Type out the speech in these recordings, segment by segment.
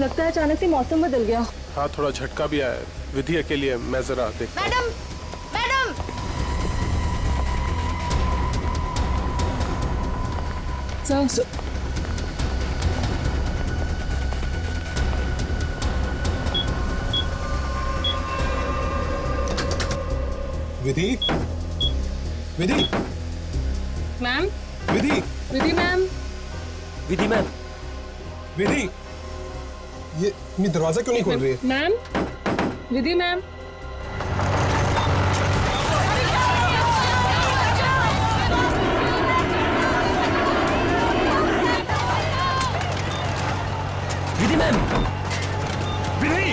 लगता है अचानक से मौसम बदल गया। हाँ, थोड़ा झटका भी आया। विधि अकेली है, मैं जरा देखता हूं। Madam, madam. सर, विधि, विधि, मैम। विधि, विधि मैम। विधि मैम। विधि, ये दरवाजा क्यों नहीं खोल रही है? Ma'am. Vidhi ma'am. Vidhi ma'am. विधि,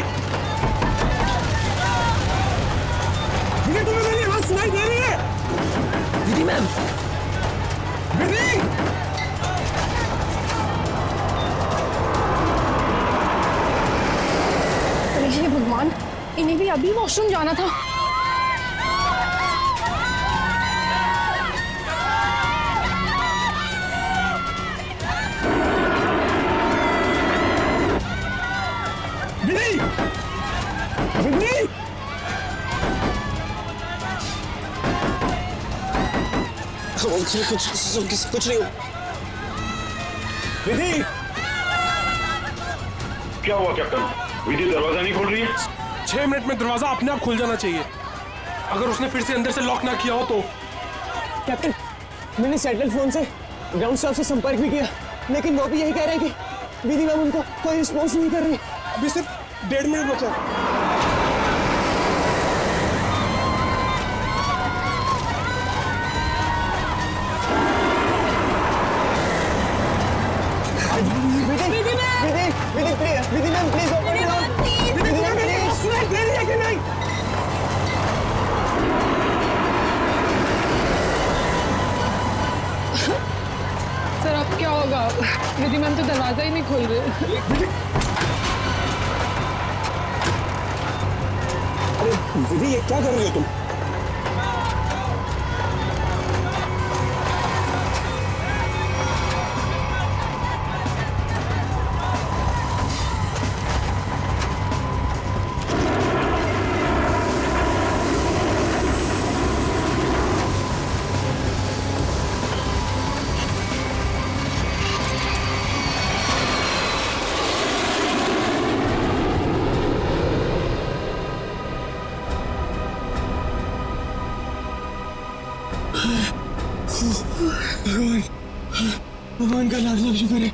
विधि, तुम्हें मेरी आवाज सुनाई दे रही है? विधि मैम। विधि, हे भगवान, इन्हें भी अभी वॉशरूम जाना था। विधि, विधि, कुछ नहीं। विधि, क्या हुआ कैप्टन? विधि दरवाजा नहीं खोल रही है? 6 मिनट में दरवाजा अपने आप खुल जाना चाहिए। अगर उसने फिर से अंदर से लॉक ना किया हो तो। कैप्टन, मैंने सैटेलाइट फोन से ग्राउंड स्टाफ से संपर्क भी किया, लेकिन वो भी यही कह रहे हैं कि विधि मैम उनको कोई रिस्पॉन्स नहीं कर रही। अभी सिर्फ 1.5 मिनट बचा। Vidhi ma'am please open it up. Vidhi ma'am please सुनाई दे रही है कि नहीं? सर अब क्या होगा? विधि मैम तो दरवाजा ही नहीं खोल रहे। अरे विधि, ये क्या कर रही हो तुम? भगवान का लाख लाख शुक्र है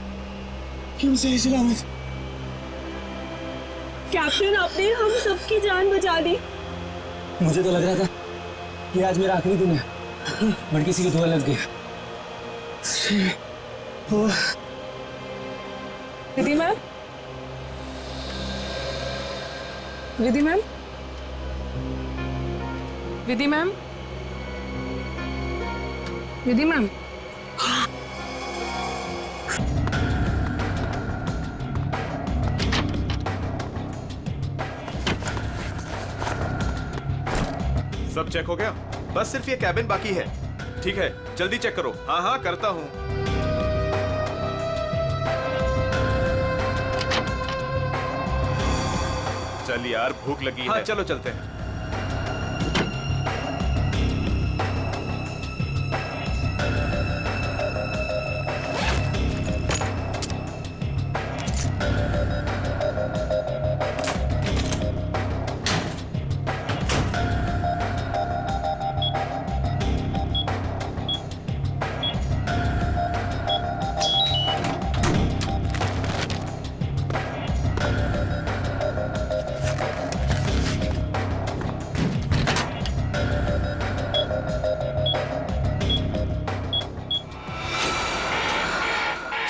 कि हम सही सलामत। कैप्टन, आपने हम सबकी जान बचा दी। मुझे तो लग रहा था कि आज मेरा आखिरी दिन है, बट किसी की दुआ लग गई। Vidhi ma'am. Vidhi ma'am. Vidhi ma'am. Vidhi ma'am. सब चेक हो गया? बस सिर्फ ये कैबिन बाकी है। ठीक है, जल्दी चेक करो। हाँ हाँ करता हूँ। चल यार, भूख लगी है। चलो चलते हैं।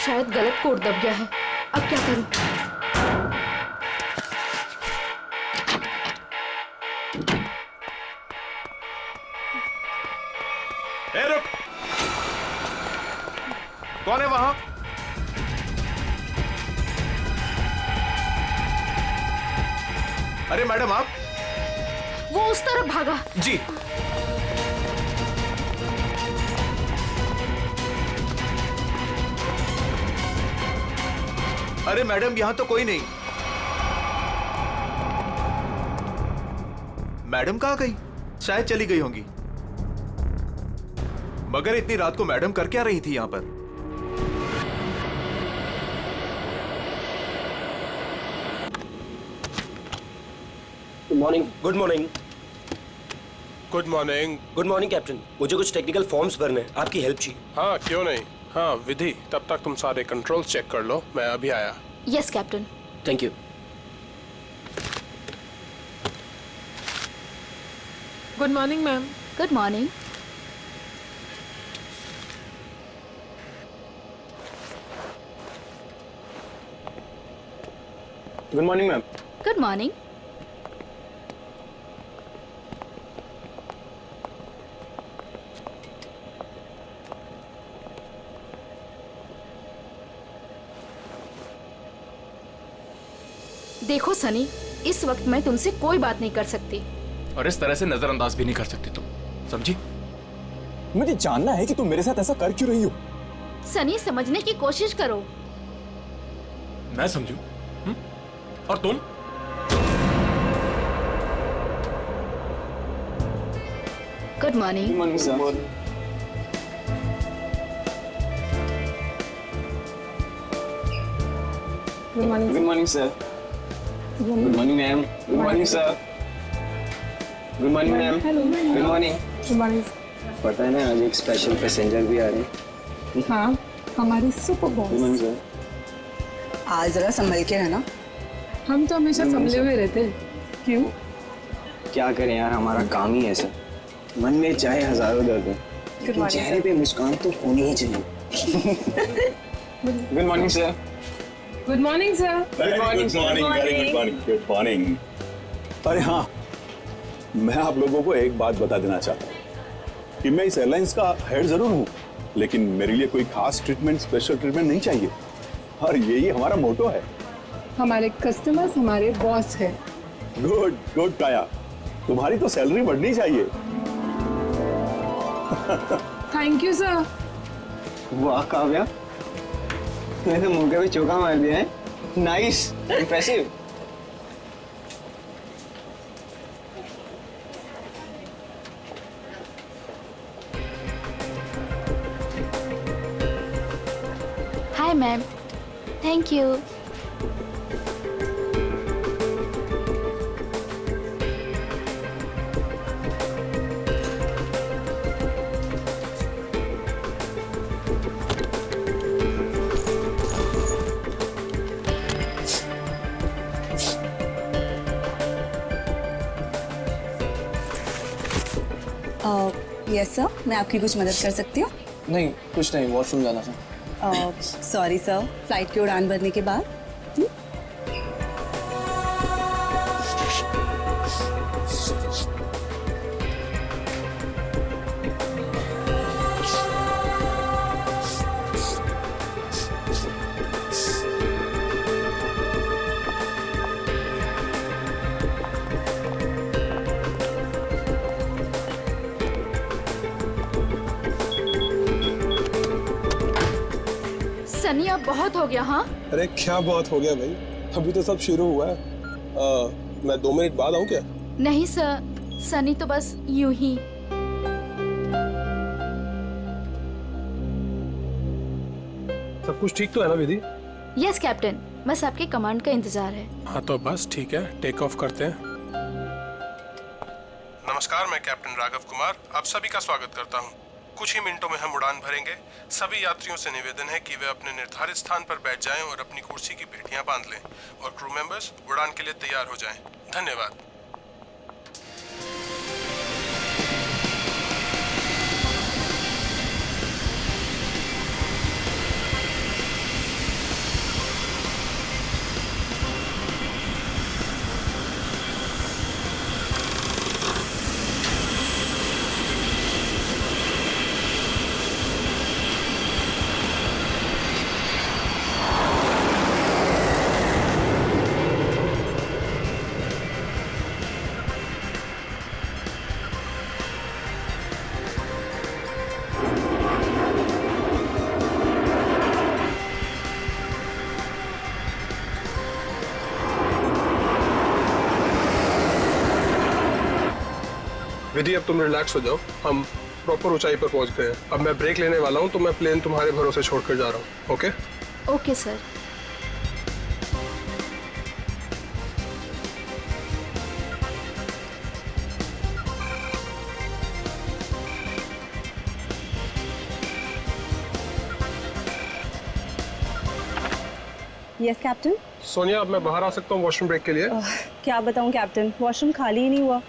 शायद गलत कोड दब गया है। अब क्या करूं? ए रुक! कौन है वहां? अरे मैडम, आप? वो उस तरफ भागा। जी। अरे मैडम, यहां तो कोई नहीं। मैडम कहाँ गई? शायद चली गई होंगी। मगर इतनी रात को मैडम कर क्या रही थी यहाँ पर? Good morning. Good morning. Good morning. Good morning captain, मुझे कुछ टेक्निकल फॉर्म्स भरने हैं, आपकी हेल्प चाहिए। हाँ क्यों नहीं। हाँ विधि, तब तक तुम सारे कंट्रोल्स चेक कर लो, मैं अभी आया। Yes captain. Thank you. Good morning ma'am. Good morning. Good morning ma'am. Good morning. देखो सनी, इस वक्त मैं तुमसे कोई बात नहीं कर सकती। और इस तरह से नजरअंदाज भी नहीं कर सकती तुम, समझी? मुझे जानना है कि तुम मेरे साथ ऐसा कर क्यों रही हो। सनी, समझने की कोशिश करो। मैं समझू? और तुम? Good morning. Morning sir. Good morning. Good morning sir. Good morning ma'am. Good morning sir. Good morning ma'am. Good morning. Good morning. पता है ना, आज एक स्पेशल पैसेंजर भी आ रहे हैं। हाँ, हमारी super good boss. Morning sir. आज जरा संभल के रहना। हम तो हमेशा संभले हुए रहते हैं। क्यों? क्या करें यार, हमारा काम ही ऐसा। मन में चाहे हजारों दर्द हो, लेकिन चेहरे पे मुस्कान तो होनी ही चाहिए। Good morning sir. Good morning sir. Good morning. Good morning. अरे हाँ, मैं आप लोगों को एक बात बता देना चाहता हूँ कि मैं इस एयरलाइंस का हेड जरूर हूँ, लेकिन मेरे लिए कोई खास ट्रीटमेंट, स्पेशल ट्रीटमेंट नहीं चाहिए। और यही हमारा मोटो है। हमारे कस्टमर्स हमारे बॉस है। गुड गुड काया, तुम्हारी तो सैलरी बढ़नी चाहिए। Thank you sir. वाह काव्या, तूने तो मौके पे चौका मार दिया है। Nice, impressive. Hi ma'am. Thank you. Yes sir, मैं आपकी कुछ मदद कर सकती हूँ? नहीं, कुछ नहीं, वॉशरूम जाना था। सॉरी सर, फ्लाइट की उड़ान भरने के बाद। सनी, अब बहुत हो गया। हाँ, अरे क्या बहुत हो गया भाई, अभी तो सब शुरू हुआ है। मैं 2 मिनट बाद आऊँ क्या? नहीं सर, सनी तो बस यूं ही। सब कुछ ठीक तो है ना विधि? यस कैप्टन, बस आपके कमांड का इंतजार है। हाँ तो बस ठीक है, टेक ऑफ करते हैं। नमस्कार, मैं कैप्टन राघव कुमार आप सभी का स्वागत करता हूँ। कुछ ही मिनटों में हम उड़ान भरेंगे। सभी यात्रियों से निवेदन है कि वे अपने निर्धारित स्थान पर बैठ जाएं और अपनी कुर्सी की पेटियां बांध लें और क्रू मेंबर्स उड़ान के लिए तैयार हो जाएं। धन्यवाद। विधि अब तुम रिलैक्स हो जाओ, हम प्रॉपर ऊंचाई पर पहुंच गए हैं। अब मैं ब्रेक लेने वाला हूं तो मैं प्लेन तुम्हारे भरोसे छोड़कर जा रहा हूं। Okay okay sir. Yes captain. Sonia, अब मैं बाहर आ सकता हूँ वॉशरूम ब्रेक के लिए? क्या बताऊं कैप्टन, वॉशरूम खाली ही नहीं हुआ।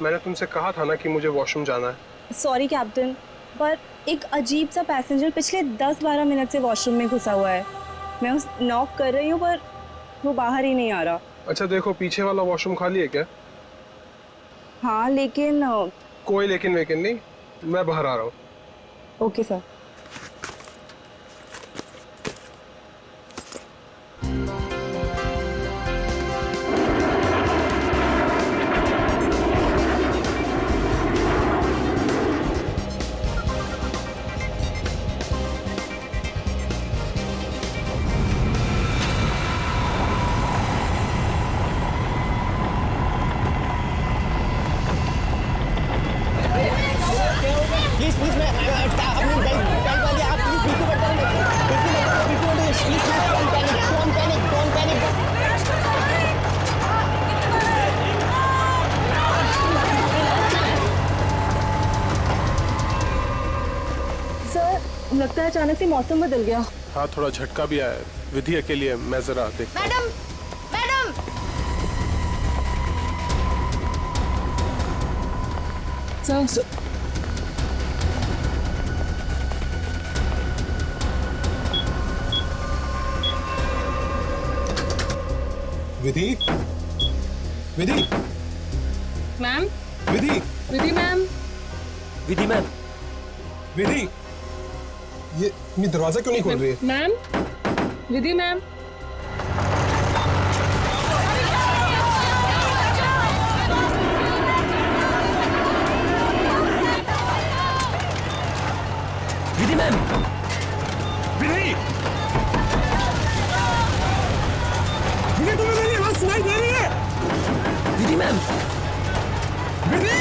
मैंने तुमसे कहा था ना कि मुझे वॉशरूम जाना है। सॉरी कैप्टन, पर एक अजीब सा पैसेंजर पिछले 10-12 मिनट से वॉशरूम में घुसा हुआ है। मैं उस नॉक कर रही हूँ पर वो बाहर ही नहीं आ रहा। अच्छा देखो, पीछे वाला वॉशरूम खाली है क्या? हाँ लेकिन कोई लेकिन वेकिन नहीं, मैं बाहर आ रहा हूँ। Okay sir. प्लीज प्लीज मैं अपनी बेल्ट वाली आप प्लीज पीछे मत सर लगता है अचानक से मौसम बदल गया। हाँ, थोड़ा झटका भी आया। विधि अकेली है, मैं जरा देखता हूँ। मैडम मैडम सर विधि, विधि, मैम, विधि, विधि मैम, विधि मैम, विधि, ये दरवाजा क्यों नहीं खोल रही है? Ma'am, Vidhi ma'am. Vidhi ma'am, विधि, विधि, तुम्हें मेरी आवाज सुनाई दे रही है? विधि मैम, विधि,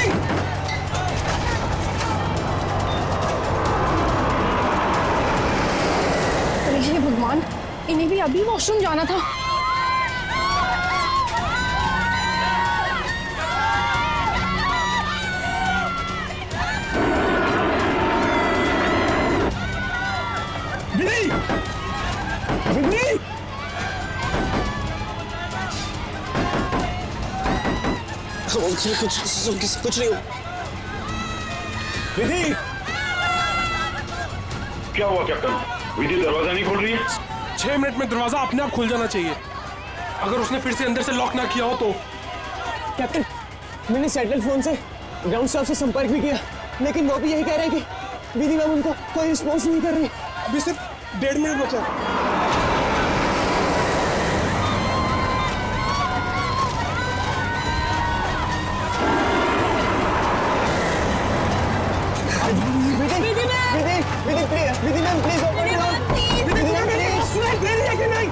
अरे हे भगवान, इन्हें भी अभी वॉशरूम जाना था। विधि, विधि, कुछ नहीं हो। विधि, क्या हुआ कैप्टन? विधि दरवाजा नहीं खोल रही है? 6 मिनट में दरवाजा अपने आप खुल जाना चाहिए। अगर उसने फिर से अंदर से लॉक ना किया हो तो। कैप्टन, मैंने सैटेलाइट फोन से ग्राउंड स्टाफ से संपर्क भी किया, लेकिन वो भी यही कह रहे हैं कि विधि मैम उनको कोई रिस्पॉन्स नहीं कर रही। अभी सिर्फ 1.5 मिनट बचा है। Vidhi ma'am please open it up. Vidhi ma'am please. सुनाई दे रही है कि नहीं?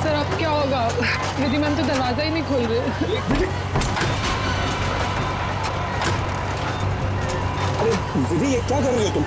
सर अब क्या होगा? विधि मैम तो दरवाजा ही नहीं खोल रहे। अरे विधि, ये क्या कर रही हो तुम?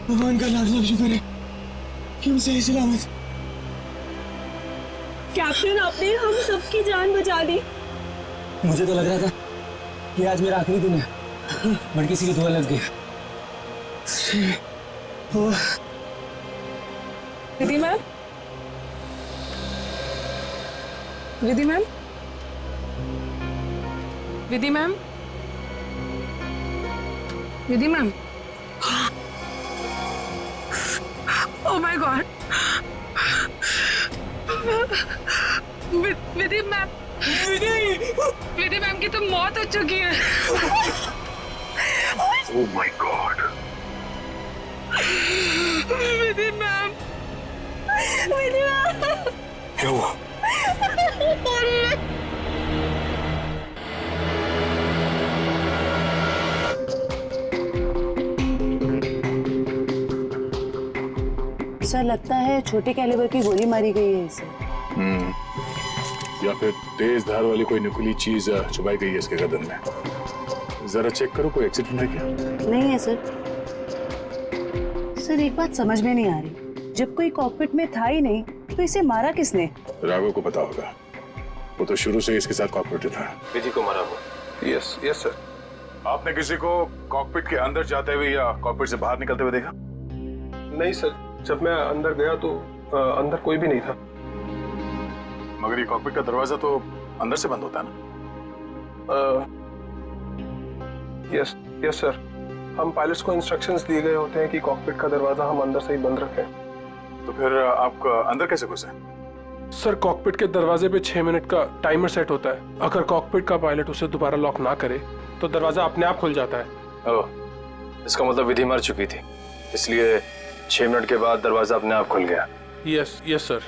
भगवान का लाख लाख शुक्र है कि हम सही सलामत। कैप्टन, आपने हम सबकी जान बचा दी। मुझे तो लग रहा था कि आज मेरा आखिरी दिन है, बट किसी की दुआ लग गई। Vidhi ma'am, Vidhi ma'am, Vidhi ma'am, Vidhi ma'am, oh my God, Vidhi ma'am, Vidhi ma'am की तो मौत हो चुकी है। Oh my God, Vidhi ma'am, क्या हुआ? सर लगता है छोटे कैलिबर की गोली मारी गई है इसे। या फिर तेज धार वाली कोई नुकीली चीज छुपाई गई है इसके गर्दन में। जरा चेक करो, कोई एक्सीडेंट है क्या? नहीं है सर। सर एक बात समझ में नहीं आ रही, जब कोई कॉकपिट में था ही नहीं तो इसे मारा किसने? राघव को पता होगा, वो तो शुरू से इसके साथ कॉकपिट था। विधि को मारा हुआ। Yes yes sir. आपने किसी को कॉकपिट के अंदर जाते हुए या कॉकपिट से बाहर निकलते हुए देखा? नहीं सर, जब मैं अंदर गया तो अंदर कोई भी नहीं था। मगर ये कॉकपिट का दरवाजा तो अंदर से बंद होता है ना? यस यस सर, हम पायलट्स को इंस्ट्रक्शंस दिए गए होते हैं कि कॉकपिट का दरवाजा हम अंदर से ही बंद रखें। तो फिर आप अंदर कैसे घुसे? सर कॉकपिट के दरवाजे पे 6 मिनट का टाइमर सेट होता है। अगर कॉकपिट का पायलट उसे दोबारा लॉक ना करे तो दरवाजा अपने आप खुल जाता है। ओह, इसका मतलब विधि मर चुकी थी, इसलिए 6 मिनट के बाद दरवाजा अपने आप खुल गया। Yes yes sir.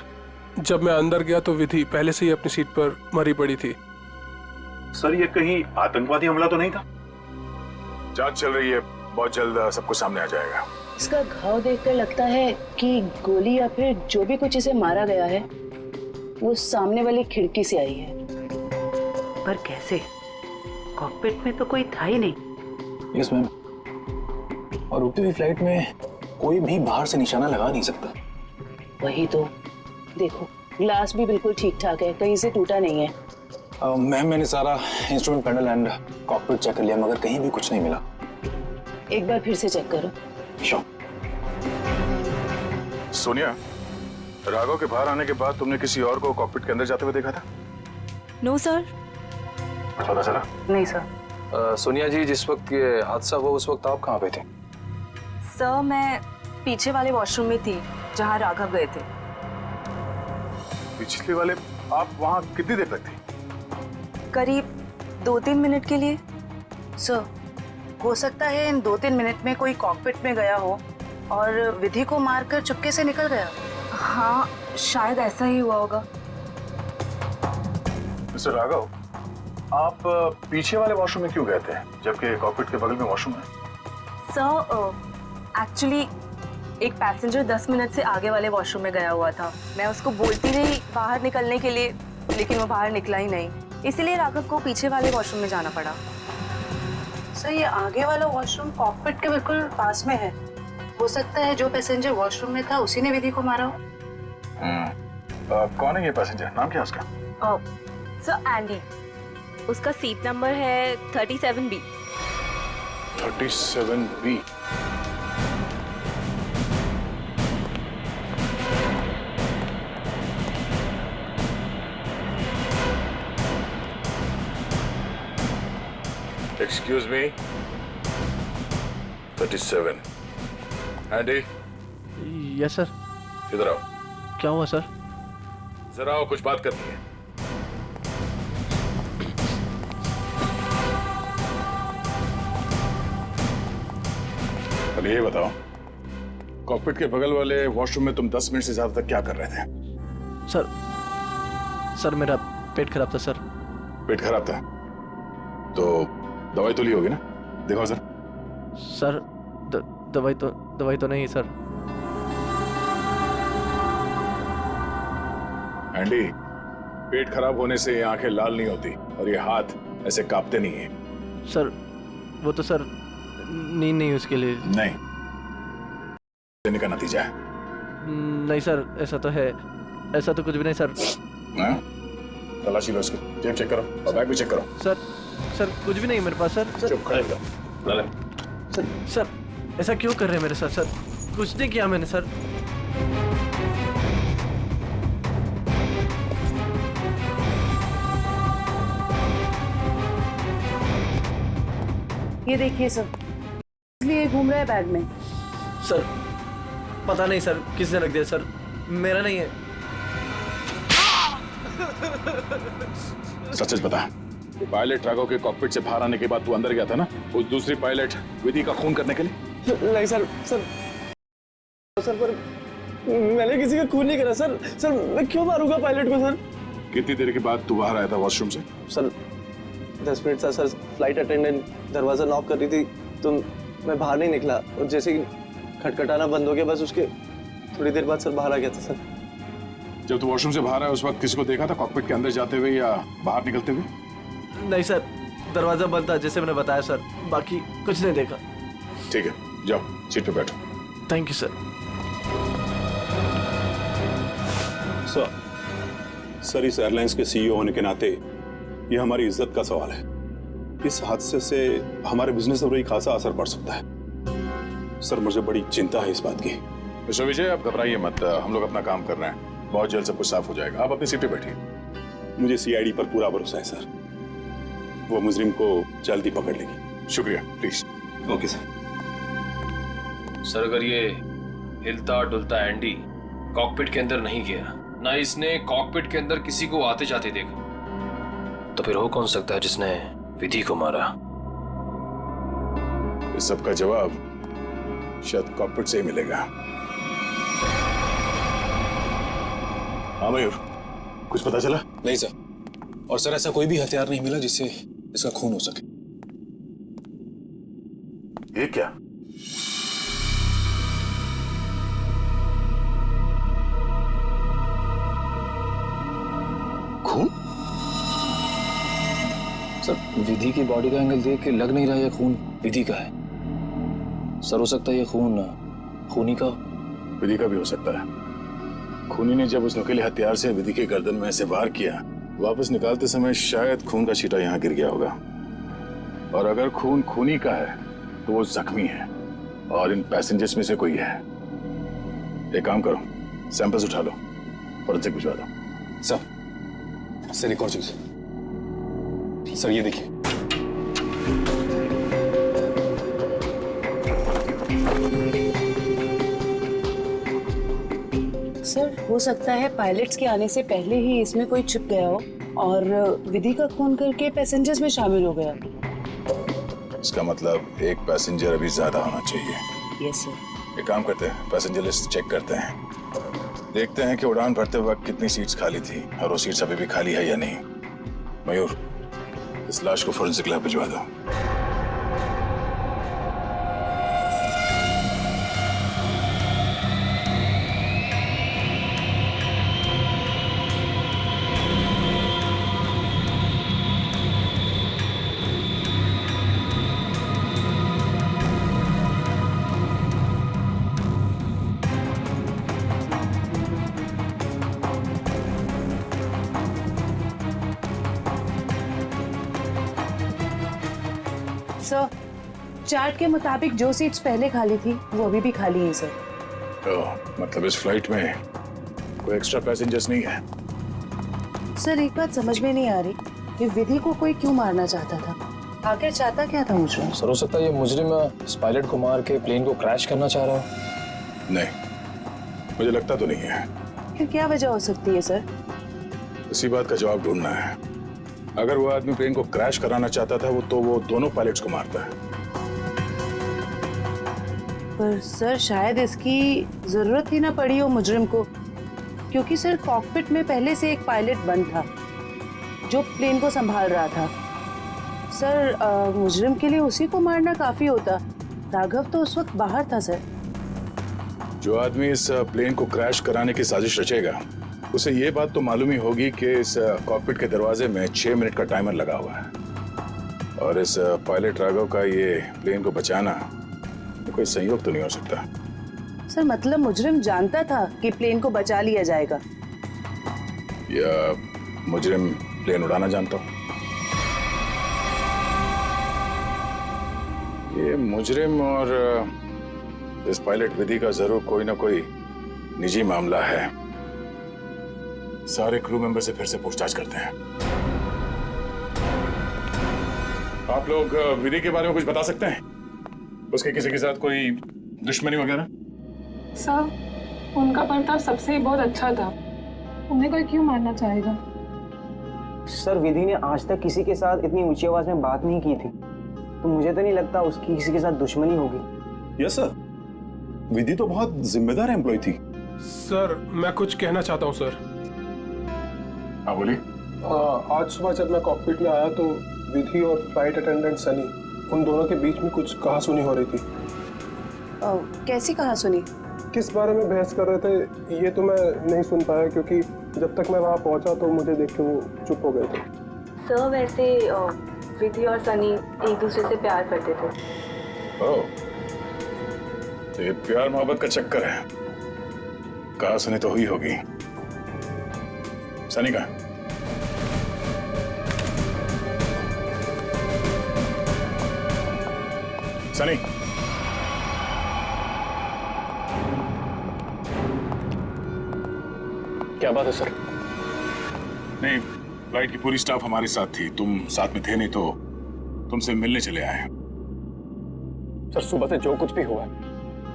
जब मैं अंदर गया तो विधि पहले से ही अपनी सीट पर मरी पड़ी थी। सर ये कहीं आतंकवादी हमला तो नहीं था? जांच चल रही है, बहुत जल्द सब कुछ सामने आ जाएगा। इसका घाव देखकर लगता है कि गोली या फिर जो भी कुछ इसे मारा गया है वो सामने वाली खिड़की से आई है। पर कैसे? कॉकपिट में तो कोई था ही नहीं। यस मैम, और उड़ती हुई फ्लाइट में कोई भी बाहर से निशाना लगा नहीं सकता। वही तो, देखो ग्लास भी बिल्कुल ठीक ठाक है, कहीं से टूटा नहीं है। मैम मैंने सारा instrument panel and cockpit check कर लिया, मगर कहीं भी कुछ नहीं मिला। एक बार फिर से चेक करो। श्योर। सोनिया, राघव के बाहर आने के बाद तुमने किसी और को कॉकपिट के अंदर जाते हुए देखा था? No sir. पता चला? नहीं सर। सोनिया जी, जिस वक्त ये हादसा हुआ उस वक्त आप कहाँ पे थे? सर मैं पीछे वाले वॉशरूम में थी जहाँ राघव गए थे। पिछले वाले? आप वहाँ कितनी देर तक थी? करीब 2-3 मिनट के लिए। सर हो सकता है इन 2-3 मिनट में कोई कॉकपिट में गया हो और विधि को मारकर चुपके से निकल गया। हाँ शायद ऐसा ही हुआ होगा। मिस्टर राघव, आप पीछे वाले वॉशरूम में क्यों गए थे जबकि कॉकपिट के बगल में वॉशरूम है? सर एक्चुअली एक पैसेंजर 10 मिनट से आगे वाले वॉशरूम में गया हुआ था। मैं उसको बोलती रही बाहर निकलने के लिए, लेकिन वो बाहर निकला ही नहीं, इसीलिए राघव को पीछे वाले वॉशरूम में जाना पड़ा। सर ये आगे वाला वॉशरूम कॉकपिट के बिल्कुल पास में है। हो सकता है जो पैसेंजर वॉशरूम में था उसी ने विधि को मारा हो। कौन है ये पैसेंजर? नाम क्या है उसका? सर एंडी, उसका सीट नंबर है 37B। 37B। Excuse me, 37. Andy, yes sir. इधर आओ। क्या हुआ सर? जरा आओ, कुछ बात करनी है। अब ये बताओ, कॉकपिट के बगल वाले वॉशरूम में तुम 10 मिनट से ज्यादा तक क्या कर रहे थे? सर मेरा पेट खराब था सर। पेट खराब था तो दवाई तो ली होगी ना? दिखाओ सर। सर दवाई तो नहीं सर। एंडी, पेट खराब होने से ये आंखें लाल नहीं होती और ये हाथ ऐसे कांपते नहीं है। सर वो तो सर नींद नहीं उसके लिए। नहीं, देने का नतीजा है। नहीं सर, ऐसा तो है, ऐसा तो कुछ भी नहीं सर। हाँ? तलाशी लो इसकी, जेब चेक करो और बैग भी चेक करो। सर कुछ भी नहीं मेरे पास सर। चुप खड़े रहो। सर ऐसा क्यों कर रहे हैं मेरे साथ? सर कुछ नहीं किया मैंने सर। ये देखिए सर, इसलिए घूम रहा है बैग में। सर पता नहीं सर, किसने रख दिया सर, मेरा नहीं है। सच सच बता, ये पायलट राघव के कॉकपिट से बाहर आने के बाद तू अंदर गया था ना उस दूसरी पायलट विधि का खून करने के लिए? नहीं सर, पर मैंने किसी का खून नहीं करा सर। सर मैं क्यों मारूंगा पायलट को सर? कितनी देर के बाद तू बाहर आया था वॉशरूम से? सर 10 मिनट था सर। फ्लाइट अटेंडेंट दरवाजा नॉक कर रही थी तो मैं बाहर नहीं निकला, और जैसे ही खटखटाना बंद हो गया बस उसके थोड़ी देर बाद सर बाहर आ गया था सर। जब तू वॉशरूम से बाहर आया उस वक्त किसी को देखा था कॉकपिट के अंदर जाते हुए या बाहर निकलते हुए? नहीं सर, दरवाजा बंद था जैसे मैंने बताया सर, बाकी कुछ नहीं देखा। ठीक है, जाओ सीट पे बैठो। Thank you sir. सर इस एयरलाइंस के सीईओ होने के नाते ये हमारी इज्जत का सवाल है। इस हादसे से हमारे बिजनेस पर भी खासा असर पड़ सकता है। सर मुझे बड़ी चिंता है इस बात की। मिस्टर विजय आप घबराइए मत, हम लोग अपना काम कर रहे हैं, बहुत जल्द सब कुछ साफ हो जाएगा। आप अपनी सीट पे बैठिए। मुझे सीआईडी पर पूरा भरोसा है सर, वो मुजरिम को जल्दी पकड़ लेगी। शुक्रिया, प्लीज। Okay sir. सर अगर ये हिलता डुलता एंडी कॉकपिट के अंदर नहीं गया, ना इसने कॉकपिट के अंदर किसी को आते जाते देखा, तो फिर हो कौन सकता है जिसने विधि को मारा? इस सब का जवाब शायद कॉकपिट से ही मिलेगा। हाँ मयूर, कुछ पता चला? नहीं सर, और सर ऐसा कोई भी हथियार नहीं मिला जिससे इसका खून हो सके। ये क्या? खून? सर विधि की बॉडी का एंगल देख के लग नहीं रहा ये खून विधि का है। सर हो सकता है ये खून खूनी का। विधि का भी हो सकता है। खूनी ने जब उस नुकीले हथियार से विधि के गर्दन में से वार किया, वापस निकालते समय शायद खून का छींटा यहाँ गिर गया होगा। और अगर खून खूनी का है तो वो जख्मी है और इन पैसेंजर्स में से कोई है। एक काम करो, सैंपल्स उठा लो, फॉरेंसिक भिजवा दो। सर एक और चीज सर, ये देखिए। सर हो सकता है पायलट्स के आने से पहले ही इसमें कोई छुप गया हो और विधि का खून करके पैसेंजर्स में शामिल हो गया। इसका मतलब एक पैसेंजर अभी ज्यादा होना चाहिए। Yes sir. एक काम करते हैं, पैसेंजर लिस्ट चेक करते हैं, देखते हैं कि उड़ान भरते वक्त कितनी सीट्स खाली थी और वो सीट्स अभी भी खाली है या नहीं। मयूर, इस लाश को फोरेंसिक लैब भिजवा दो। सर चार्ट के मुताबिक जो सीट्स पहले खाली थी वो अभी भी खाली है सर। मतलब इस फ्लाइट में कोई एक्स्ट्रा पैसेंजर्स नहीं है? सर एक बात समझ में नहीं आ रही कि विधि को कोई क्यों मारना चाहता था, आखिर चाहता क्या था मुझे? सर हो सकता है ये मुजरिम इस पायलट को मार के प्लेन को क्रैश करना चाह रहा हो। नहीं, मुझे लगता तो नहीं है। फिर क्या वजह हो सकती है सर? इसी बात का जवाब ढूंढना है। अगर वो आदमी प्लेन को क्रैश कराना चाहता था तो वो दोनों पायलट्स को मारता है। पर सर शायद इसकी जरूरत ही ना पड़ी हो मुजरिम को, क्योंकि सर कॉकपिट में पहले से एक पायलट बंद था जो प्लेन को संभाल रहा था। सर मुजरिम के लिए उसी को मारना काफी होता। राघव तो उस वक्त बाहर था सर। जो आदमी इस प्लेन को क्रैश कराने की साजिश रचेगा उसे ये बात तो मालूम ही होगी कि इस कॉकपिट के दरवाजे में 6 मिनट का टाइमर लगा हुआ है और इस पायलट राघव का ये प्लेन को बचाना कोई संयोग तो नहीं हो सकता। सर मतलब मुजरिम जानता था कि प्लेन को बचा लिया जाएगा, या मुजरिम प्लेन उड़ाना जानता हो? ये मुजरिम और इस पायलट विधि का जरूर कोई ना कोई निजी मामला है। सारे क्रू मेंबर से फिर से पूछताछ करते हैं। आप लोग विधि के बारे में कुछ बता सकते हैं? उसके किसी के साथ कोई दुश्मनी वगैरह? सर, उनका बर्ताव सबसे ही बहुत अच्छा था। उन्हें कोई क्यों मारना चाहेगा? सर, विधि ने आज तक किसी के साथ इतनी ऊंची आवाज में बात नहीं की थी, तो मुझे तो नहीं लगता उसकी किसी के साथ दुश्मनी होगी। यस सर, विधि तो बहुत जिम्मेदार एम्प्लॉय थी। सर, मैं कुछ कहना चाहता हूँ सर। हाँ बोलिए। आज सुबह जब मैं कॉकपिट में आया तो विधि और फ्लाइट अटेंडेंट सनी, उन दोनों के बीच में कुछ कहासुनी हो रही थी। कैसी कहा सुनी? किस बारे में बहस कर रहे थे ये तो मैं नहीं सुन पाया, क्योंकि जब तक मैं वहाँ पहुँचा तो मुझे देख के वो चुप हो गए थे। सर, वैसे विधि और सनी एक दूसरे से प्यार करते थे। ओह, तो ये प्यार मोहब्बत का चक्कर है। कहा सुनी तो हुई होगी। सनी का सनी, क्या बात है सर? नहीं, फ्लाइट की पूरी स्टाफ हमारे साथ थी, तुम साथ में थे नहीं तो तुमसे मिलने चले आए। सर, सुबह से जो कुछ भी हुआ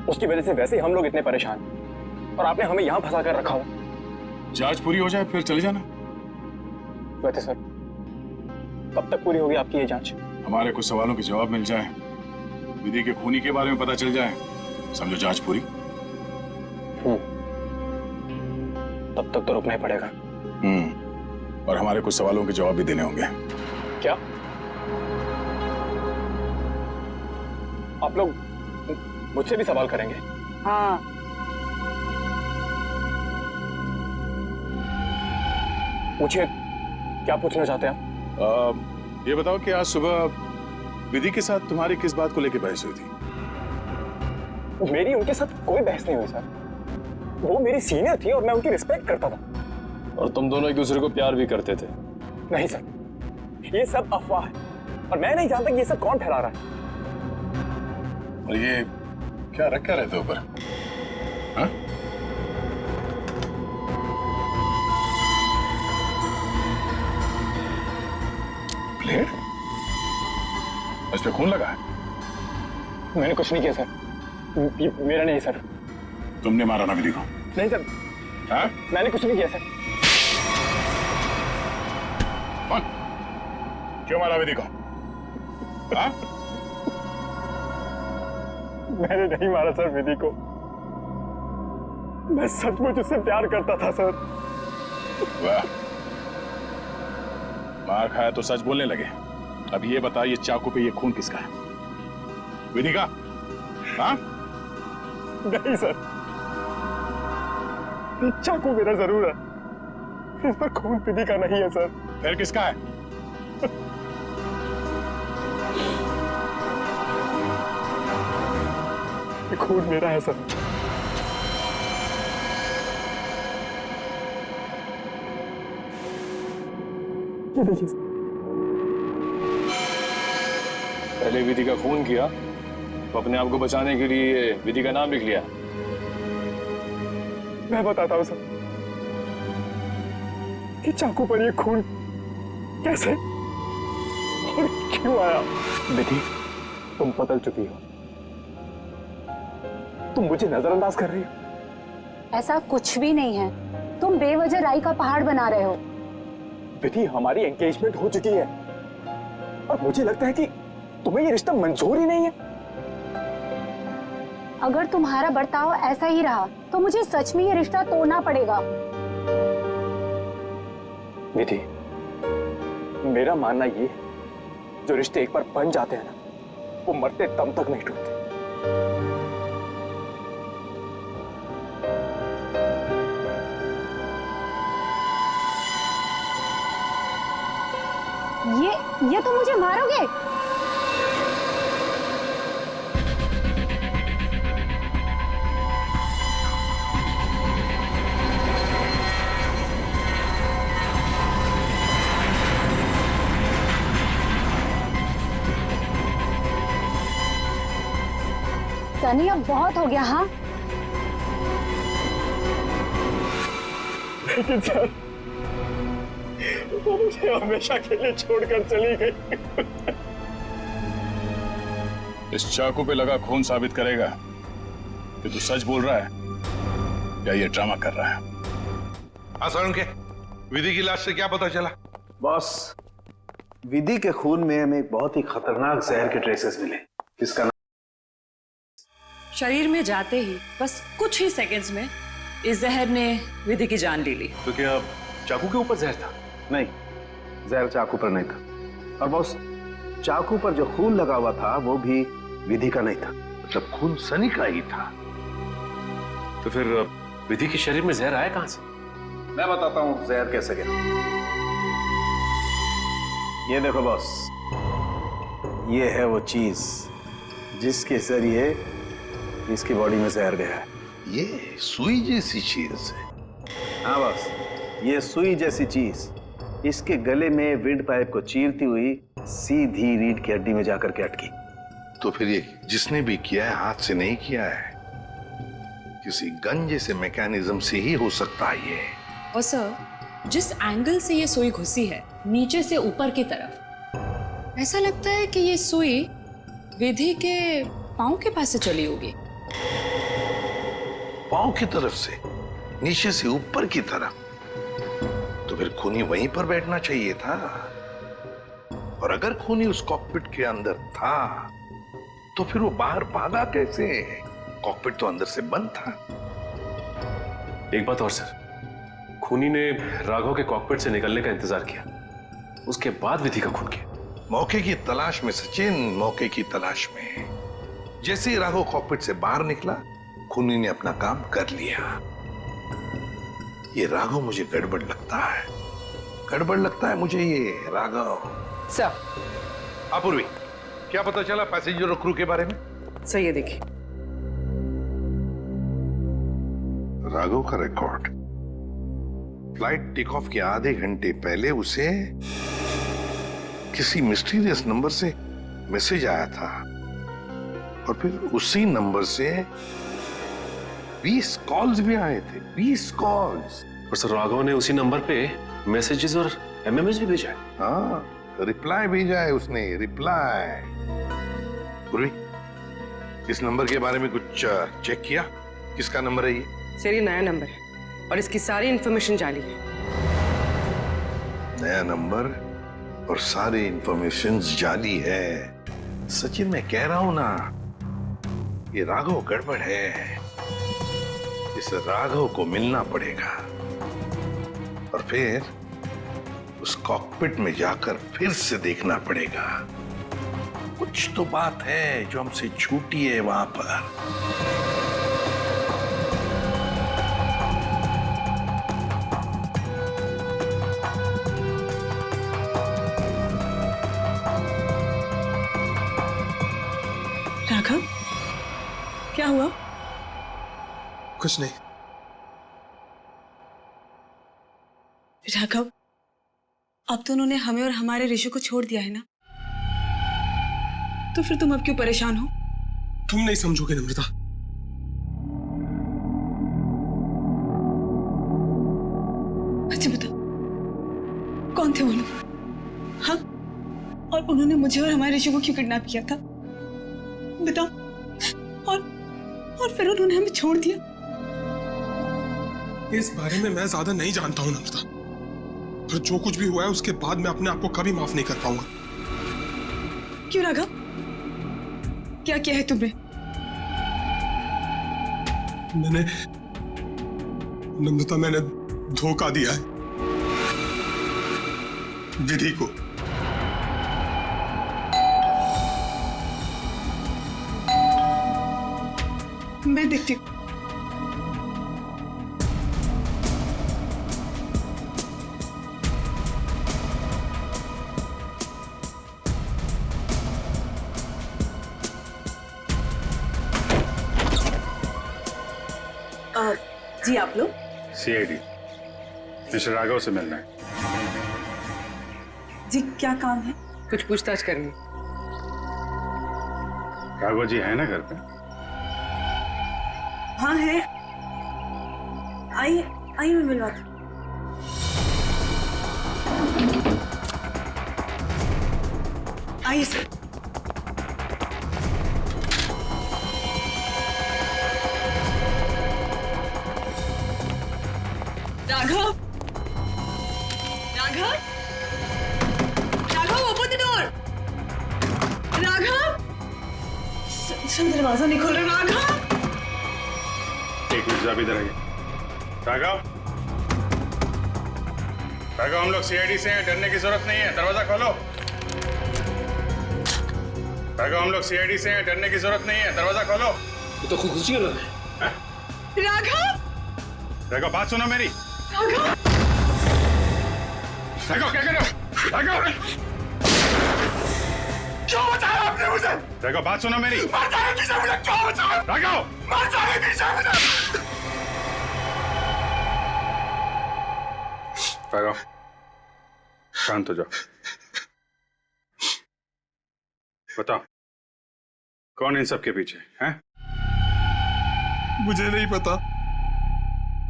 उसकी वजह से वैसे ही हम लोग इतने परेशान, और आपने हमें यहाँ फंसा कर रखा हुआ। जांच पूरी हो जाए फिर चले जाना। वैसे सर, कब तक पूरी होगी आपकी ये जांच? हमारे कुछ सवालों के जवाब मिल जाए, विधि के खूनी के बारे में पता चल जाए, समझो जांच पूरी। तब तक तो रुकना ही पड़ेगा। और हमारे कुछ सवालों के जवाब भी देने होंगे। क्या आप लोग मुझसे भी सवाल करेंगे? हाँ। पूछिए, क्या पूछना चाहते हैं आप? ये बताओ कि आज सुबह विधि के साथ तुम्हारी किस बात को लेकर बहस हुई थी? मेरी उनके साथ कोई बहस नहीं हुई सर। वो मेरी सीनियर थी और मैं उनकी रिस्पेक्ट करता था। और तुम दोनों एक दूसरे को प्यार भी करते थे? नहीं सर, ये सब अफवाह है और मैं नहीं जानता कि ये सब कौन फैला रहा है। और ये क्या रखा रहते ऊपर? हाँ? प्लेट? इस पे खून लगा है? मैंने कुछ नहीं किया सर। मेरा नहीं सर। तुमने मारा ना विधि को? नहीं सर। हाँ? मैंने कुछ नहीं किया सर। कौन? क्यों मारा विधि को? हाँ? मैंने नहीं मारा सर विधि को। मैं सचमुच उससे प्यार करता था सर। वाह, मार खाया तो सच बोलने लगे। अब ये बता, ये चाकू पे ये खून किसका है? विधि का? हाँ? नहीं सर, ये चाकू मेरा जरूर है, इस पर खून विधि का नहीं है सर। फिर किसका है? ये खून मेरा है सर। ये देखिए सर। पहले विधि का खून किया तो अपने आप को बचाने के लिए विधि का नाम लिख लिया। मैं बताता हूं सर कि चाकू पर ये खून कैसे और क्यों आया। विधि, तुम बदल चुकी हो, तुम मुझे नजरअंदाज कर रही हो। ऐसा कुछ भी नहीं है, तुम बेवजह राई का पहाड़ बना रहे हो। विधि, हमारी एंगेजमेंट हो चुकी है और मुझे लगता है कि तुम्हें ये रिश्ता मंजूर ही नहीं है। अगर तुम्हारा बर्ताव ऐसा ही रहा तो मुझे सच में ये रिश्ता तोड़ना पड़ेगा। विधि, मेरा मानना ये है, जो रिश्ते एक बार बन जाते हैं ना, वो मरते दम तक नहीं टूटते। ये तो मुझे मारोगे? सनी, अब बहुत हो गया। हाँ, लेकिन सर, वो मुझे हमेशा के लिए छोड़कर चली गई। इस चाकू पे लगा खून साबित करेगा कि तू सच बोल रहा है। क्या ये ड्रामा कर रहा है? आसान के विधि की लाश से क्या पता चला? बॉस, विधि के खून में हमें एक बहुत ही खतरनाक जहर के ट्रेसेस मिले, जिसका नाम शरीर में जाते ही बस कुछ ही सेकंड्स में इस जहर ने विधि की जान ले ली। तो क्या चाकू के ऊपर जहर था? नहीं, जहर चाकू पर नहीं था। और बॉस, चाकू पर जो खून लगा हुआ था वो भी विधि का नहीं था। मतलब खून सनी का ही था। तो फिर विधि के शरीर में जहर आया कहां से? मैं बताता हूं जहर कैसे गया। ये देखो बॉस, ये है वो चीज जिसके जरिए इसकी बॉडी में जहर गया है। ये सुई जैसी चीज है। हाँ बॉस, ये सुई जैसी चीज इसके गले में विंड पाइप को चीरती हुई सीधी रीढ़ की हड्डी में जाकर के अटकी। तो फिर ये जिसने भी किया है हाथ से नहीं किया है, किसी गन जैसे मैकेनिज्म से ही हो सकता है ये। और सर, जिस एंगल से ये सुई घुसी है, नीचे से ऊपर की तरफ, ऐसा लगता है कि ये सुई विधि के पांव के पास से चली होगी। पांव की तरफ से, नीचे से ऊपर की तरफ? तो फिर खूनी वहीं पर बैठना चाहिए था। और अगर खूनी उस कॉकपिट के अंदर था तो फिर वो बाहर भागा कैसे? कॉकपिट तो अंदर से बंद था। एक बात और सर, खूनी ने राघव के कॉकपिट से निकलने का इंतजार किया, उसके बाद विधि का खून किया। मौके की तलाश में सचिन, मौके की तलाश में। जैसे ही राघव कॉकपिट से बाहर निकला, खूनी ने अपना काम कर लिया। ये राघव मुझे गड़बड़ लगता है, गड़बड़ लगता है मुझे ये राघव। सर, अपूर्वी, क्या पता चला पैसेंजर और क्रू के बारे में? सर ये देखिए, राघव का रिकॉर्ड। फ्लाइट टेक ऑफ के आधे घंटे पहले उसे किसी मिस्टीरियस नंबर से मैसेज आया था और फिर उसी नंबर से 20 कॉल्स भी आए थे। 20 कॉल्स। और सर, राघव ने उसी नंबर पे मैसेजेस और एमएमएस भी भेजा है। हाँ, रिप्लाई भेजा है उसने, रिप्लाई। पूर्वी, इस नंबर के बारे में कुछ चेक किया? किसका नंबर है ये? सर ये नया नंबर है और इसकी सारी इंफॉर्मेशन जाली है। नया नंबर और सारी इंफॉर्मेशन जाली है। सचिन, मैं कह रहा हूं ना, ये राघव गड़बड़ है। इस राघव को मिलना पड़ेगा और फिर उस कॉकपिट में जाकर फिर से देखना पड़ेगा। कुछ तो बात है जो हमसे छूटी है वहां पर। राघव, क्या हुआ? कुछ नहीं। राघव, अब तो उन्होंने हमें और हमारे ऋषि को छोड़ दिया है ना, तो फिर तुम अब क्यों परेशान हो? तुम नहीं समझोगे नम्रता। अच्छा बता, कौन थे वो लोग? हाँ, और उन्होंने मुझे और हमारे ऋषि को क्यों किडनैप किया था? बता। और फिर उन्होंने हमें छोड़ दिया। इस बारे में मैं ज्यादा नहीं जानता हूं नम्रता, और जो कुछ भी हुआ है उसके बाद मैं अपने आप को कभी माफ नहीं कर पाऊंगा। क्यों राघव, क्या किया है तुमने? मैंने नम्रता, मैंने धोखा दिया है विधि को। मैं देखती हूँ। जी आप लोग? सीआईडी, मिस्टर राघव से मिलना है। जी क्या काम है? कुछ पूछताछ करनी। राघव जी है ना घर पे? हाँ है। आइए आइए, मैं मिलवाती हूँ। आइए sir. Raghav, Raghav, Raghav, open the door. Raghav, sir दरवाजा नहीं खोल रहा। राघव, एक मिनट, आप इधर आइए। राघव, राघव, हम लोग सीआईडी से हैं, डरने की जरूरत नहीं है, दरवाजा खोलो। राघव, हम लोग सीआईडी से हैं, डरने की जरूरत नहीं है, दरवाजा खोलो। तो खुशी हो रहा है। राघव, राघव, बात सुनो मेरी। राघव, राघव, क्या कर रहे हो? राघव, क्यों बचाया आपने मुझे? राघव, बात सुनो मेरी। मर जाने दीजिए मुझे, क्यों बचाया? राघव, मर जाने दीजिए मुझे। राघव, शांत हो जाओ। बताओ, कौन इन सब के पीछे है? मुझे नहीं पता।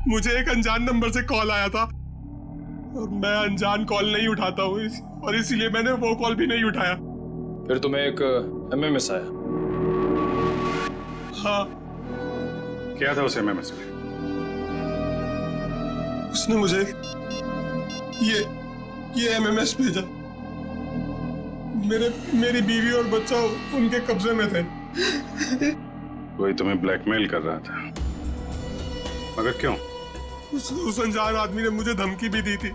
मुझे एक अनजान नंबर से कॉल आया था और मैं अनजान कॉल नहीं उठाता हूँ और इसीलिए मैंने वो कॉल भी नहीं उठाया। फिर तुम्हें एक एमएमएस आया? हाँ। क्या था उस एमएमएस में? उसने मुझे ये एमएमएस भेजा। मेरी बीवी और बच्चा उनके कब्जे में थे। कोई तुम्हें ब्लैकमेल कर रहा था, मगर क्यों? उस अनजान आदमी ने मुझे धमकी भी दी थी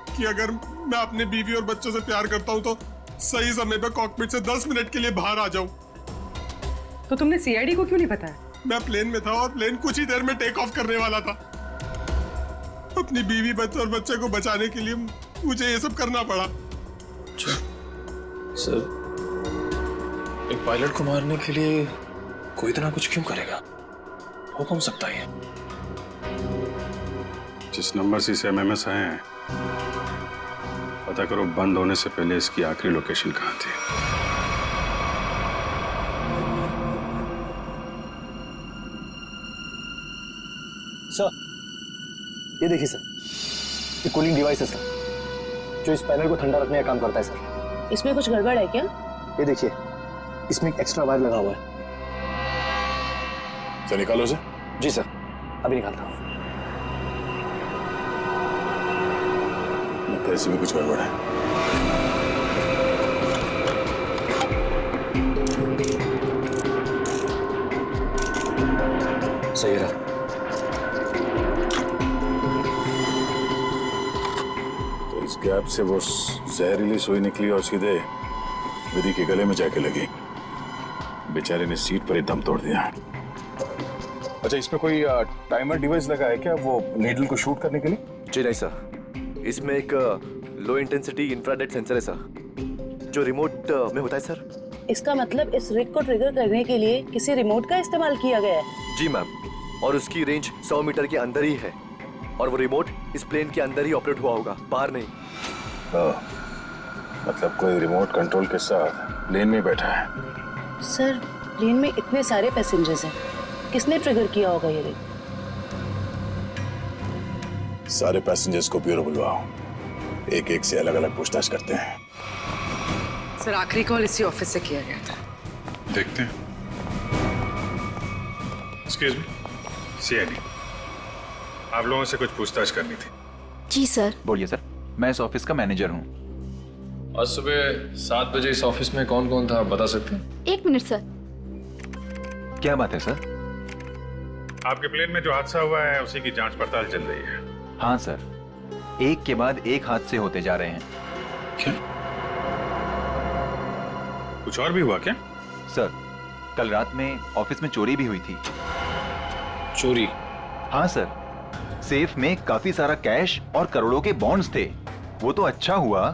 कि अगर मैं अपने बीवी और बच्चों से प्यार करता हूं तो सही समय पर कॉकपिट से 10 मिनट के लिए बाहर आ जाऊं। तो तुमने सीआईडी को क्यों नहीं बताया? मैं प्लेन में था और प्लेन कुछ ही देर में टेक ऑफ करने वाला था। अपनी बीवी, बच्चे और बच्चे को बचाने के लिए मुझे ये सब करना पड़ा। सर, एक पायलट को मारने के लिए कोई इतना कुछ क्यों करेगा? हो कौन सकता है? जिस नंबर से इसे एमएमएस आए हैं, पता करो बंद होने से पहले इसकी आखिरी लोकेशन कहाँ थी। सर, ये देखिए सर, ये कूलिंग डिवाइस है सर, जो इस पैनल को ठंडा रखने का काम करता है सर। इसमें कुछ गड़बड़ है क्या? ये देखिए, इसमें एक एक्स्ट्रा वायर लगा हुआ है। सर निकालो सर। जी सर, अभी निकालता हूँ। लगता है इसमें कुछ गड़बड़ है। सही रहा। तो इस गैप से वो जहरीली सुई निकली और सीधे विधि के गले में जाके लगी। बेचारे ने सीट पर ही दम तोड़ दिया। अच्छा, इसमें कोई टाइमर डिवाइस लगा है क्या वो नीडल को शूट करने के लिए? जी नहीं सर, इसमें एक लो इंटेंसिटी इंफ्रारेड सेंसर है सर, जो रिमोट में होता है सर। इसका मतलब इस रिग को ट्रिगर करने के लिए किसी रिमोट का इस्तेमाल किया गया है? जी मैम, और उसकी रेंज 100 मीटर के अंदर ही है और वो रिमोट इस प्लेन के अंदर ही ऑपरेट हुआ होगा, बाहर नहीं। मतलब कोई रिमोट कंट्रोल के साथ प्लेन में बैठा है। सर, प्लेन में इतने सारे पैसेंजर्स हैं, किसने ट्रिगर किया होगा ये रिग? सारे पैसेंजर्स को ब्यूरो बुलवाओ, एक एक से अलग अलग पूछताछ करते हैं। सर, आखिरी कॉल इसी ऑफिस से किया गया था। देखते हैं। एक्सक्यूज मी, सीआईडी, आप लोगों से कुछ पूछताछ करनी थी। जी सर। बोलिए सर, मैं इस ऑफिस का मैनेजर हूँ। आज सुबह 7 बजे इस ऑफिस में कौन कौन था, बता सकते हैं? 1 मिनट सर। क्या बात है सर? आपके प्लेन में जो हादसा हुआ है उसी की जांच पड़ताल चल रही है। हाँ सर, एक के बाद एक हादसे होते जा रहे हैं। क्या? कुछ और भी हुआ क्या? सर, कल रात में ऑफिस में चोरी भी हुई थी। चोरी? हाँ सर, सेफ में काफी सारा कैश और करोड़ों के बॉन्ड्स थे। वो तो अच्छा हुआ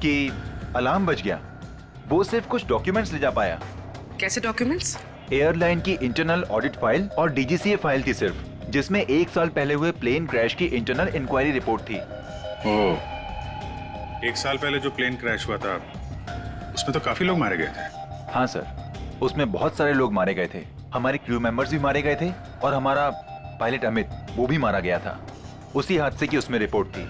कि अलार्म बज गया। वो सिर्फ कुछ डॉक्यूमेंट्स ले जा पाया। कैसे डॉक्यूमेंट्स? एयरलाइन की इंटरनल ऑडिट फाइल और डीजीसीए फाइल थी सिर्फ, जिसमें 1 साल पहले हुए प्लेन क्रैश की इंटरनल इंक्वायरी रिपोर्ट थी। ओह, 1 साल पहले जो प्लेन क्रैश हुआ था उसमें तो काफी लोग मारे गए थे। हाँ सर, उसमें बहुत सारे लोग मारे गए थे। हमारे क्रू मेंबर्स भी मारे गए थे और हमारा पायलट अमित, वो भी मारा गया था। उसी हादसे की उसमें रिपोर्ट थी।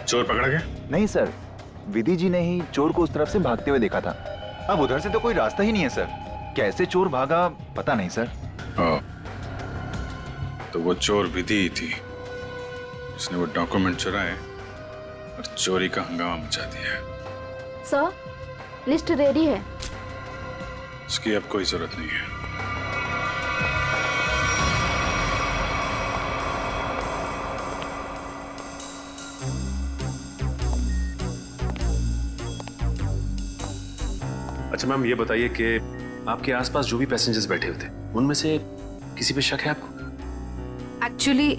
चोर पकड़ा गया? नहीं सर, विधि जी ने ही चोर को उस तरफ से भागते हुए देखा था। अब उधर से तो कोई रास्ता ही नहीं है सर। कैसे चोर भागा पता नहीं सर। तो वो चोर विधि ही थी। इसने वो डॉक्यूमेंट चुराए और चोरी का हंगामा मचा दिया। सर, लिस्ट रेडी है। इसकी अब कोई जरूरत नहीं है। अच्छा मैम, ये बताइए कि आपके आसपास जो भी पैसेंजर्स बैठे हुए थे उनमें से किसी पे शक है आपको? एक्चुअली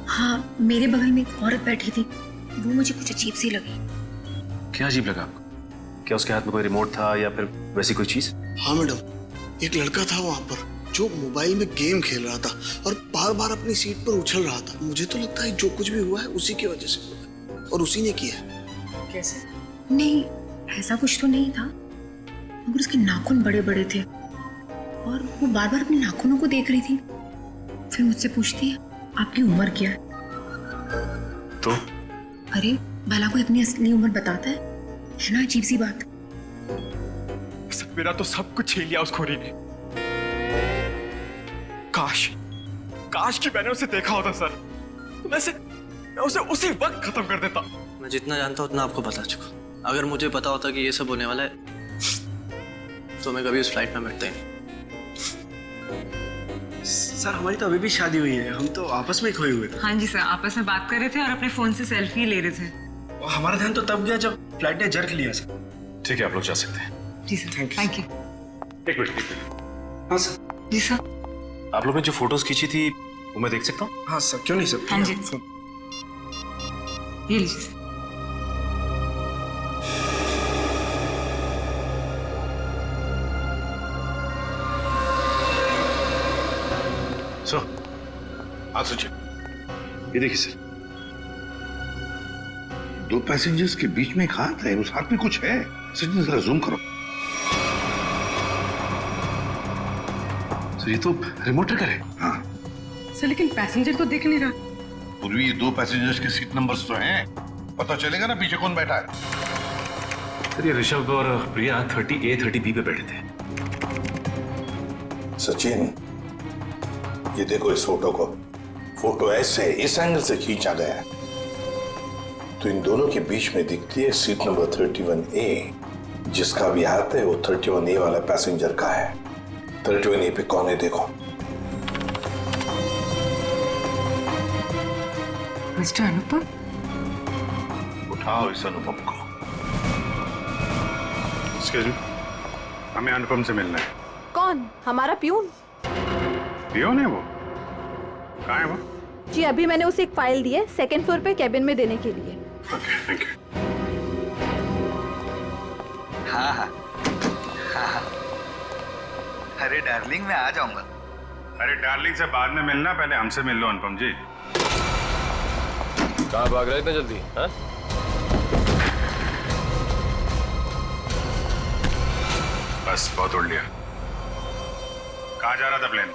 हाँ, मेरे बगल में एक औरत बैठी थी, वो मुझे कुछ अजीब सी लगी। क्या अजीब लगा आपको? क्या उसके हाथ में कोई रिमोट था या फिर वैसी कोई चीज? हाँ मैडम, एक लड़का था वहाँ पर जो मोबाइल में गेम खेल रहा था और बार बार अपनी सीट पर उछल रहा था। मुझे तो लगता है जो कुछ भी हुआ है उसी की वजह से हुआ है और उसी ने किया है। कैसे? नहीं, ऐसा कुछ तो नहीं था, मगर उसके नाखून बड़े बड़े थे और वो बार बार अपने नाखूनों को देख रही थी। फिर मुझसे पूछती है, आपकी उम्र क्या है? तो? अरे भला कोई अपनी असली उम्र बताता है ना? अजीब सी बात। मेरा तो सब कुछ छीन लिया उस खोरी ने। काश कि मैंने उसे देखा होता सर, तो मैं उसे उसी वक्त खत्म कर देता। मैं जितना जानता हूँ उतना आपको बता चुका। अगर मुझे पता होता कि ये सब होने वाला है तो मैं कभी उस फ्लाइट में बैठता ही नहीं। सर हमारी तो अभी भी शादी हुई है, हम तो आपस में खोए हुए थे। हाँ जी सर, आपस में बात कर रहे थे और अपने फोन से सेल्फी ले रहे थे। और हमारा ध्यान तो तब गया जब फ्लाइट ने जर्क लिया सर। ठीक है, आप लोग जा सकते हैं। जी सर, थैंक यू। एक मिनट। हाँ सर। जी सर। आप लोग ने जो फोटोज खींची थी वो मैं देख सकता हूँ? हाँ सर, क्यों नहीं सर। हाँ जी, ये लीजिए। सर, हाँ सचिन, ये देखिए सर। दो पैसेंजर्स के बीच में एक हाथ है, उस हाथ में कुछ है। सचिन जरा जूम करो। सर ये तो रिमोट ट्रिगर है। हाँ सर, लेकिन पैसेंजर तो दिख नहीं रहा। पूर्वी, दो पैसेंजर्स के सीट नंबर्स तो हैं, पता चलेगा ना पीछे कौन बैठा है। सर ये ऋषभ और प्रिया 30A 30B पे बैठे थे। सचिन, ये देखो इस फोटो को। फोटो ऐसे इस एंगल से खींचा गया है तो इन दोनों के बीच में दिखती है सीट नंबर 31A। जिसका भी हाथ है वो 31A वाला पैसेंजर का है। 31A पे कौन है देखो। मिस्टर अनुपम। उठाओ इस अनुपम को। एक्सक्यूज मी, हमें अनुपम से मिलना है। कौन? हमारा प्यून। पियोन है वो? कहाँ है वो? जी अभी मैंने उसे एक फाइल दी है, सेकंड फ्लोर पे कैबिन में देने के लिए। Okay, thank you. हाँ हाँ हाँ हाँ। अरे डार्लिंग, मैं आ जाऊंगा। अरे डार्लिंग से बाद में मिलना, पहले हमसे मिल लो अनुपम जी। कहाँ भाग रहे इतना जल्दी? हाँ? बस बहुत उड़ लिया। कहाँ जा रहा था प्लेन?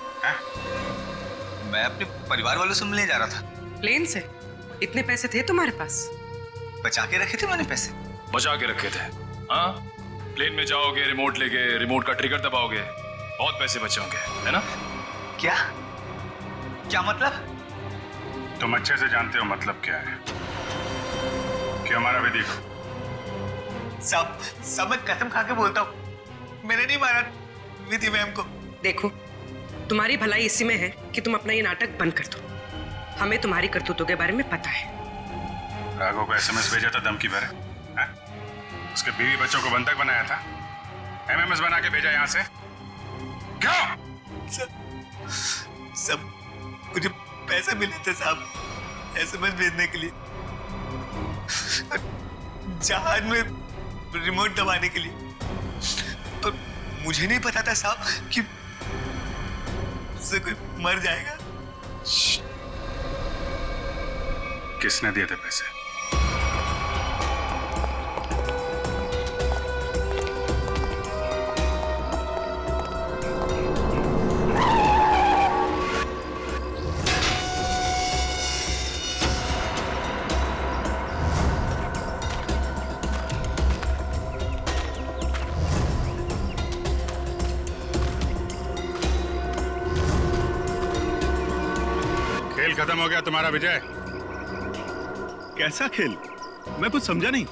मैं अपने परिवार वालों से मिलने जा रहा था। प्लेन से? इतने पैसे थे तुम्हारे पास? बचा के रखे थे मैंने पैसे। बचा के रखे थे? हाँ, प्लेन में जाओगे, रिमोट लेके रिमोट का ट्रिगर दबाओगे, बहुत पैसे बचे होंगे, है ना? क्या क्या मतलब? तुम अच्छे से जानते हो मतलब क्या है। कि हमारा विधि को सब मैं कसम खा के बोलता हूँ, मैंने नहीं मारा विधि मैम को। देखो, तुम्हारी भलाई इसी में है कि तुम अपना ये नाटक बंद कर दो। हमें तुम्हारी करतूतों के बारे में पता है। राघव को SMS भेजा था धमकी भरे, हैं? उसके बीवी बच्चों को बंधक बनाया था, MMS बना के भेजा यहाँ से। क्यों? सब मुझे पैसे मिले थे साहब SMS भेजने के लिए, जहाज में रिमोट दबाने के लिए। और मुझे नहीं पता था साहब कि उससे कोई मर जाएगा। किसने दिए थे पैसे? खेल खेल खत्म हो गया तुम्हारा विजय। कैसा खेल? मैं कुछ समझा नहीं।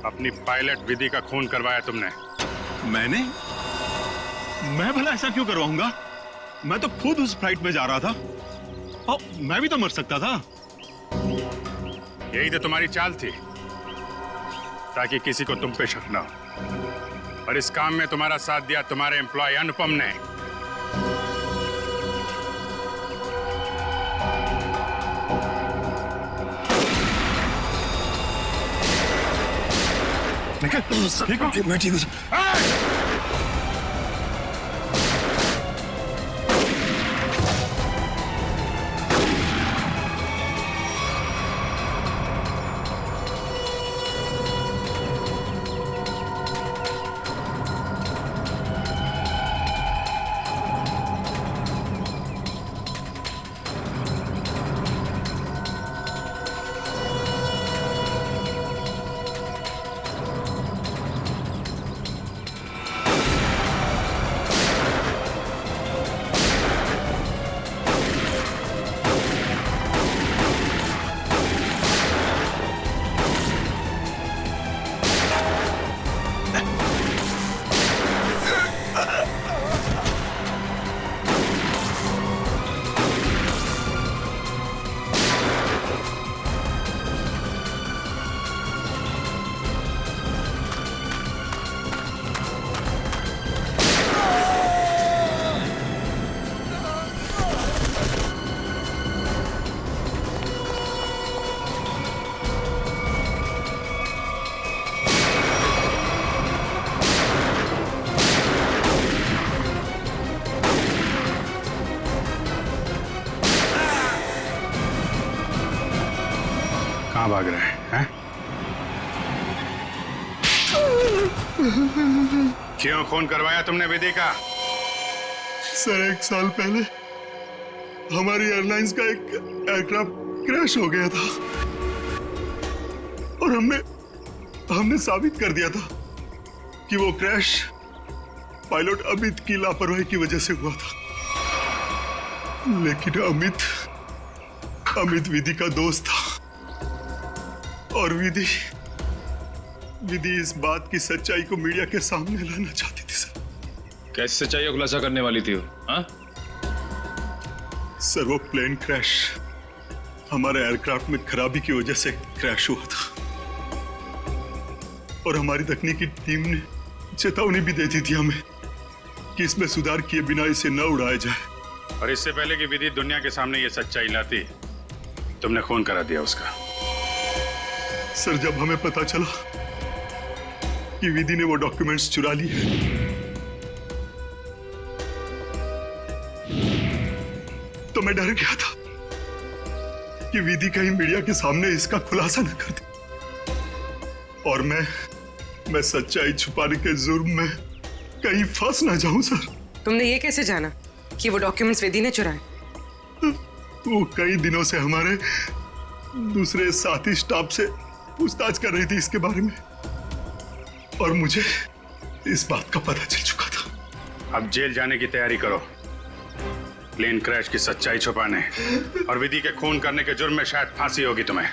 अपनी पायलट विधि का खून करवाया तुमने। मैंने? मैं भला ऐसा क्यों करवाऊंगा? मैं तो खुद उस फ्लाइट में जा रहा था और मैं भी तो मर सकता था। यही तो तुम्हारी चाल थी, ताकि किसी को तुम पे शक ना हो। और इस काम में तुम्हारा साथ दिया तुम्हारे एम्प्लॉय अनुपम ने। ठीक हो? मैं ठीक हूँ सर। कहाँ भाग रहे हैं? क्यों खून करवाया तुमने विधि का? सर 1 साल पहले हमारी एयरलाइंस का एक एयरक्राफ्ट क्रैश हो गया था और हमने साबित कर दिया था कि वो क्रैश पायलट अमित की लापरवाही की वजह से हुआ था। लेकिन अमित विधि का दोस्त था और विधि इस बात की सच्चाई को मीडिया के सामने लाना चाहती थी सर। कैसे सच्चाई का खुलासा करने वाली थी वो? हाँ? सर वो प्लेन क्रैश हमारे एयरक्राफ्ट में खराबी की वजह से क्रैश हुआ था और हमारी तकनीकी टीम ने चेतावनी भी दे दी थी हमें कि इसमें सुधार किए बिना इसे न उड़ाया जाए। और इससे पहले कि विधि दुनिया के सामने ये सच्चाई लाती, तुमने खून करा दिया उसका। सर जब हमें पता चला कि विधि ने वो डॉक्यूमेंट्स चुरा लिए तो मैं डर गया था कि विधि कहीं मीडिया के सामने इसका खुलासा न कर दे और मैं सच्चाई छुपाने के जुर्म में कहीं फंस ना जाऊं। सर तुमने ये कैसे जाना कि वो डॉक्यूमेंट्स विधि ने चुराए? वो कई दिनों से हमारे दूसरे साथी स्टाफ से पूछताछ कर रही थी इसके बारे में और मुझे इस बात का पता चल चुका था। अब जेल जाने की तैयारी करो, प्लेन क्रैश की सच्चाई छुपाने और विधि के खून करने के जुर्म में शायद फांसी होगी तुम्हें।